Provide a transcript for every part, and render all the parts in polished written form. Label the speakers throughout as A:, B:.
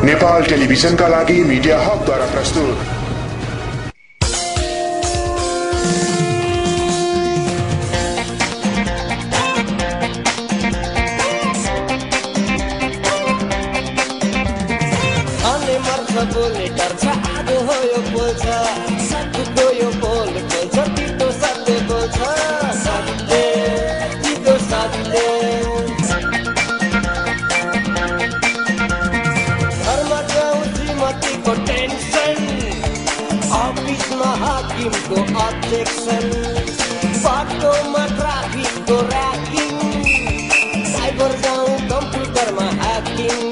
A: नेपाल टेलिभिजनका लागि मिडिया हबद्वारा प्रस्तुत।
B: बोल्ने डर्छ आगो हो यो बोल्छ सत्य यो बोल बोल्छ तितो सत्य बोल्छ सत्य तितो सत्य घरमा जाउँ श्रीमतीको टेन्सन अफिसमा हाकिमको अब्जेक्सन बाटोमा ट्राफिकको र्याकिङ साइबर जाउँ कम्प्युटरमा ह्याकिङ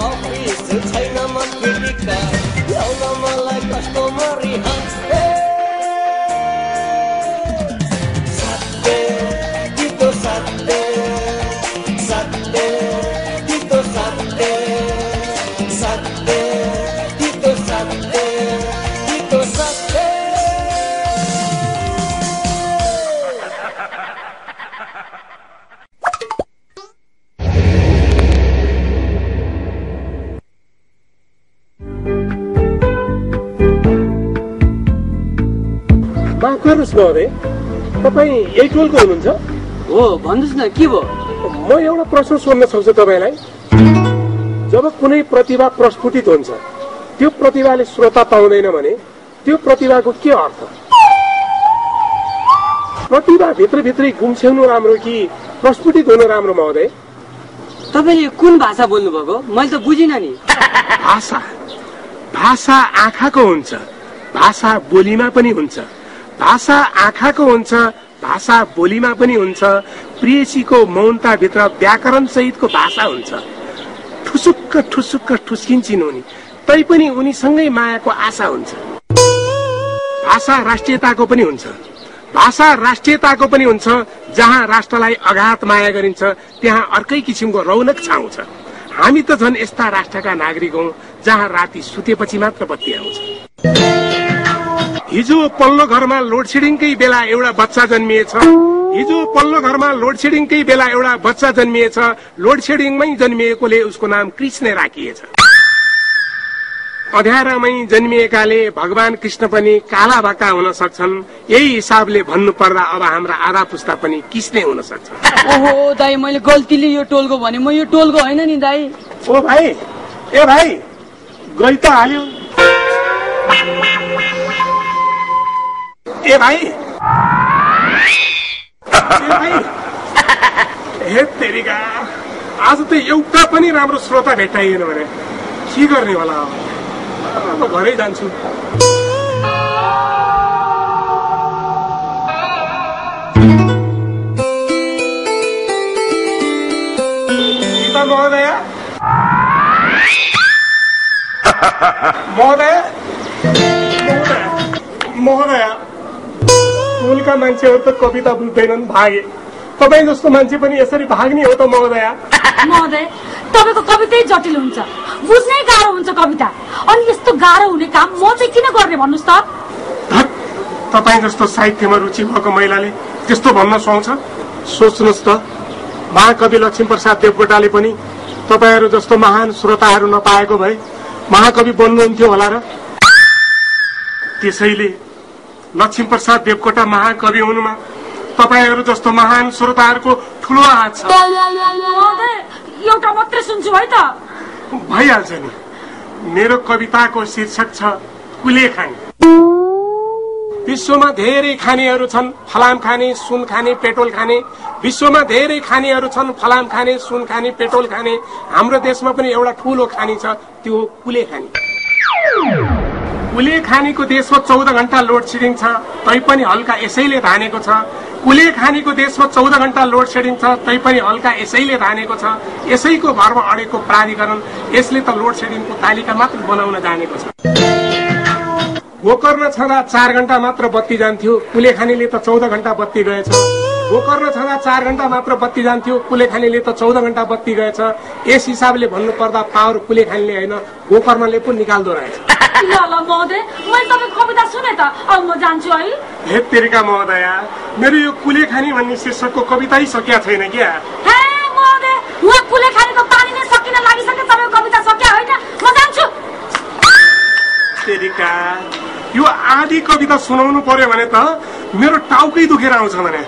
B: अफिस छैन म फिटिक्का ल्याउन मलाई कस्टमरी हस्ते सत्य तितो सत्य सत्य तितो सत्य सत्य तितो सत्य तितो सत्य
C: गर्नुहोस् महोदय, तपाईँ यही टोलको हुनुहुन्छ?
D: हो, भन्नुहोस् न के भयो?
C: म एउटा प्रश्न सोध्न सक्छु तपाईँलाई। जब कुनै प्रतिभा प्रस्फुटित हुन्छ, त्यो प्रतिभाले श्रोता पाउँदैन भने त्यो प्रतिभाको के अर्थ? प्रतिभा भित्रभित्रै गुम्स्याउनु राम्रो कि प्रस्फुटित हुनु राम्रो महोदय?
D: तपाईँले कुन भाषा बोल्नु भएको? मैले त बुझिनँ नि।
C: भाषा आँखाको हुन्छ, भाषा बोलीमा पनि हुन्छ। भाषा आँखाको हुन्छ, भाषा बोलीमा पनि हुन्छ। प्रेयसीको मौनता भित्र व्याकरण सहितको भाषा हुन्छ। ठुसुक्क ठुसुक्क ठुस्किन्छिन् उनी, तैपनि उनीसँगै मायाको आशा हुन्छ। भाषा राष्ट्रियताको पनि हुन्छ, भाषा राष्ट्रियताको पनि हुन्छ। जहाँ राष्ट्रलाई अगाध माया गरिन्छ त्यहाँ अर्कै किसिमको रौनक छाउँछ। हामी त झन् यस्ता राष्ट्रका नागरिक हौं जहाँ राति सुतेपछि मात्र बत्ती आउँछ। हिजो पल्लो घरमा लोडसेडिङकै बेला एउटा बच्चा जन्मिएछ। हिजो पल्लो घरमा लोडसेडिङकै बेला एउटा बच्चा जन्मिएछ। लोडसेडिङमै जन्मिएकोले उसको नाम कृष्ण राखिएछ। अँध्यारामै जन्मिएकाले भगवान कृष्ण पनि काला भाका हुन सक्छन्। यही हिसाबले भन्नु पर्दा अब हाम्रा आधा पुस्ता पनि कृष्णै हुन सक्छ।
D: ओहो दाइ, मैले गल्तीले यो टोलको भने, म यो टोलको होइन नि दाइ।
C: ओ भाइ, ए भाइ, गई त हाल्यो। ए भाइ, हे तेरिका, आज त एउटा पनि राम्रो श्रोता भेट्टाइएन भने के गर्ने होला? अब घरै जान्छु। महोदय, महोदय, महोदय, टोलका मान्छेहरू त कविता बुझ्दैनन्, भागे। तपाईँ जस्तो मान्छे पनि यसरी भाग्ने हो त महोदय?
E: महोदय, तपाईँको कवितै जटिल हुन्छ, बुझ्नै गाह्रो हुन्छ कविता। अनि यस्तो गाह्रो हुने काम म चाहिँ किन गर्ने भन्नुहोस् त?
C: तपाईँ जस्तो साहित्यमा रुचि भएको महिलाले त्यस्तो भन्न सुहाउँछ? सोच्नुहोस् त, महाकवि लक्ष्मीप्रसाद देवकोटाले पनि तपाईँहरू जस्तो महान श्रोताहरू नपाएको भए महाकवि बन्नुहुन्थ्यो होला र? त्यसैले लक्ष्मीप्रसाद देवकोटा महाकवि हुनुमा तपाईहरू जस्तो महान श्रोताहरूको ठुलो हात छ।
E: एउटा मात्रै सुन्छु है त?
C: भइहाल्छ नि। मेरो कविताको शीर्षक छ कुलेखानी। विश्वमा धेरै खानेहरू छन्, फलाम खाने, सुन खाने, पेट्रोल खाने। विश्वमा धेरै खानेहरू छन्, फलाम खाने, सुन खाने, पेट्रोल खाने। हाम्रो देशमा पनि एउटा ठूलो खानी छ, त्यो कुलेखानी। कुलेखानीको देशमा 14 घण्टा लोडसेडिङ छ, तैपनि हल्का यसैले धानेको छ। कुलेखानीको देशमा 14 घण्टा लोडसेडिङ छ, तैपनि हल्का यसैले धानेको छ। यसैको भरमा अडेको प्राधिकरण, यसले त लोडसेडिङको तालिका मात्र बनाउन जानेको छ। गोकर्ण छँदा 4 घण्टा मात्र बत्ती जान्थ्यो, कुलेखानीले त 14 घण्टा बत्ती गएछ। गोकर्ण छँदा 4 घण्टा मात्र बत्ती जान्थ्यो, कुलेखानीले त 14 घण्टा बत्ती गएछ। यस हिसाबले भन्नु पर्दा पावर कुलेखानीले होइन गोकर्णले पो निकाल्दो रहेछ।
E: ल ल महोदय, मैले तपाईको कविता सुने त, अब म जान्छु है।
C: हे तेरिका महोदय, मेरो यो कुलेखानी भन्ने शीर्षकको कवितै सकिया छैन क्या।
E: हे महोदय, वहाँ कुलेखानीको पानी नै सकिन लागिसक्यो, तपाईको कविता सकिया होइन, म जान्छु।
C: तेरिका यो आधी कविता सुनाउनु पर्यो भने त मेरो टाउकै दुखेर आउँछ भने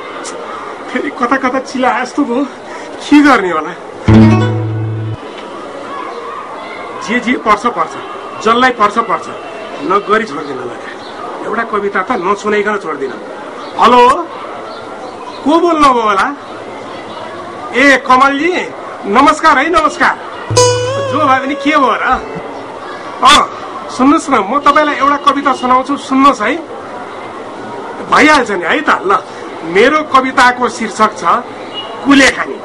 C: फेरि कता कता चिला जस्तो भयो, के गर्ने होला। जे पर्छ पर्छ, जसलाई पर्छ नगरी छोड्दिन ल। एउटा कविता त नसुनाइकन छोड्दिन। हेलो, को बोल्नुभयो होला? ए कमलजी, नमस्कार है। नमस्कार। जो भयो भने के भयो र? सुन्नुहोस् न, म तपाईँलाई एउटा कविता सुनाउँछु, सुन्नुहोस् है। भइहाल्छ नि है त। ल, मेरो कविताको शीर्षक छ कुलेखानी।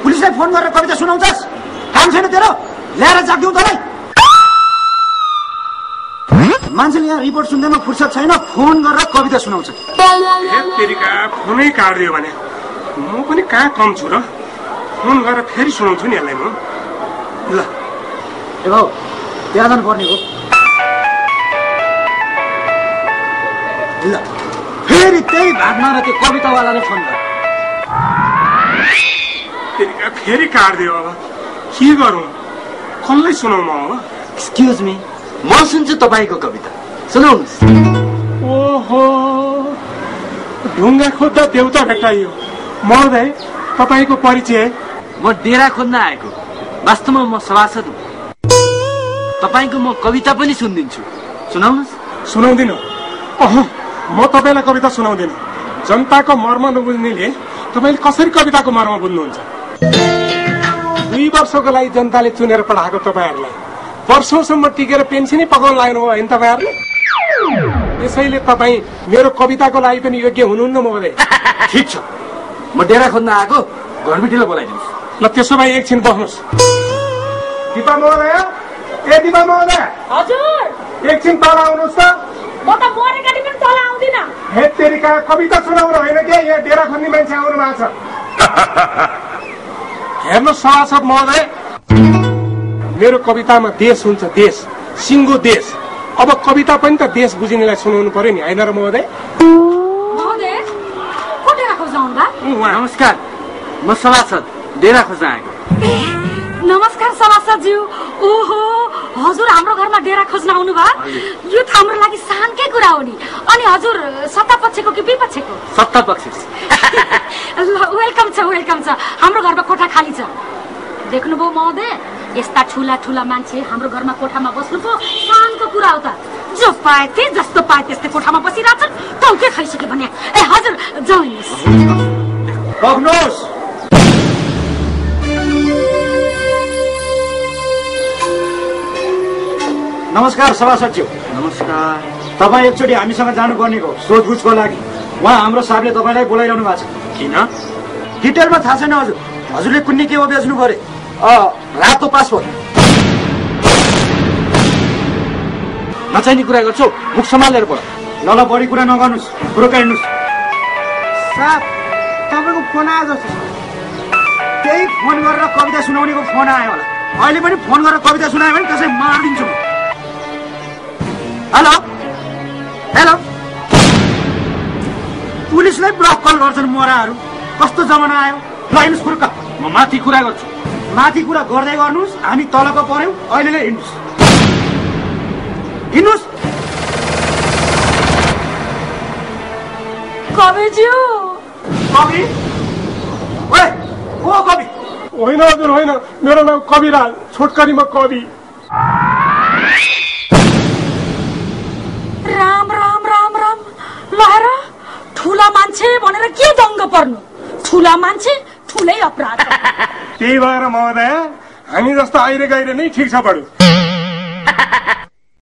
F: पुलिसलाई फोन गरेर कविता सुनाउँछस्? काम छैन तेरो? ल्याएर जाग्दिउँ तँलाई। मान्छेले यहाँ रिपोर्ट सुन्दैमा फुर्सद छैन, फोन गरेर कविता सुनाउँछ।
C: तेरिका फोनै काट्दियो भने म पनि कहाँ कम छु र? फोन गरेर फेरि सुनाउँछु नि यसलाई म। ल
F: ए भाउ, त्यहाँ जानुपर्ने हो। ल फेरि त्यही भागमा र त्यो कवितावालाले फोन गर।
C: तेरिका फेरि काट्दियो। अब के गरौँ? कसलाई सुनाउँ म अब?
F: एक्सक्युज मी, म सुन्छु तपाईँको कविता, सुनाउनुहोस्।
C: ओहो, ढुङ्गा खोज्दा देउता भेटाइयो। महोदय, तपाईँको परिचय?
G: म डेरा खोज्न आएको, वास्तवमा म सभासद हुँ। तपाईँको म कविता पनि सुनिदिन्छु, सुनाउनुहोस्।
C: सुनाउँदिन। म तपाईँलाई कविता सुनाउँदिन। जनताको मर्म नबुझ्नेले तपाईँले कसरी कविताको मर्म बुझ्नुहुन्छ? 2 वर्षको लागि जनताले चुनेर पठाएको तपाईँहरूलाई वर्षौसम्म टिकेर पेन्सनै पकाउन लाग्नु भयो होइन तपाईँहरूले? यसैले तपाईँ मेरो कविताको लागि पनि योग्य हुनुहुन्न महोदय।
G: ठिक छ, म डेरा खोज्न आएको, घरबिटीलाई बोलाइदिनुहोस्।
C: ल त्यसो भए एकछिन बस्नुहोस्। दिपा महोदय, ए दिपा महोदय,
E: हजुर
C: एकछिन तल आउनुहोस् त।
E: म त मरेका पनि तल आउँदिन।
C: हे तेरिका, कविता सुनाउनु होइन क्या, यहाँ डेरा खोज्ने मान्छे आउनु भएको छ। हेर्नुहोस् सभासद महोदय, मेरो कवितामा देश हुन्छ, देश, सिङ्गो देश। अब कविता पनि त देश बुझिनेलाई सुनाउनु पर्यो नि, होइन र महोदय?
E: महोदय, को डेरा खोज्न आउनुभयो?
G: नमस्कार, म सभासद डेरा खोज्न आएको।
E: नमस्कार सभासदज्यू। ओहो, हजुर हाम्रो घरमा डेरा खोज्न आउनुभयो? यो त हाम्रो लागि शानकै कुरा हो नि। अनि हजुर सत्ता पक्षको कि विपक्षको?
G: सत्ता पक्ष।
E: ल वेलकम छ, वेलकम छ। हाम्रो घरमा कोठा खाली छ। देख्नुभयो महोदय, यस्ता ठुला ठुला मान्छे हाम्रो घरमा कोठामा बस्नु पो शानको कुरा हो त। जो पाए त्यही, जस्तो पाए त्यस्तै कोठामा बसिरहेछन्, टाउकै खाइसक्यो भने। ए हजुर जाउँ।
F: बस्नुहोस्। नमस्कार सभासदज्यू।
G: नमस्कार।
F: तपाईँ एकचोटि हामीसँग जानुपर्नेको सोधबुझको लागि उहाँ हाम्रो साहबले तपाईँलाई बोलाइरहनु भएको छ।
G: किन?
F: डिटेलमा थाहा छैन हजुर। हजुरले कुनै के हो बेच्नु परे? रातो पासपोर्ट।
G: नचाहिने कुरा गर्छौ, मुख सम्हालेर बोल।
F: ल ल, बढी कुरा नगर्नुहोस्, कुरो काट्नुहोस्।
H: साहब, तपाईँको फोन आयो जस्तो छ।
F: त्यही फोन गरेर कविता सुनाउनेको फोन आयो होला। अहिले पनि फोन गरेर कविता सुनायो भने त्यसै मारिदिन्छु म। हेलो हेलो, पुलिसलाई ब्लक कल गर्छन् मोराहरू। कस्तो जमाना आयो? ल हिँड्नुहोस् फुर्क।
G: म माथि कुरा गर्छु।
F: माथि कुरा गर्दै गर्नुहोस्, हामी तलको पर्यौँ। अहिले नै हिँड्नुहोस्, हिँड्नुहोस्।
E: कविज्यू।
F: कवि? ओए, को कवि?
C: होइन हजुर, होइन, मेरो नाम कविराज, छोटकरीमा कवि।
E: राम राम राम राम। ल हेर, ठुला मान्छे भनेर के दङ्ग पर्नु? ठुला मान्छे ठुलै अपराध।
C: त्यही भएर महोदय, हामी जस्तो आइरे गइरे नै ठिक छ बडु।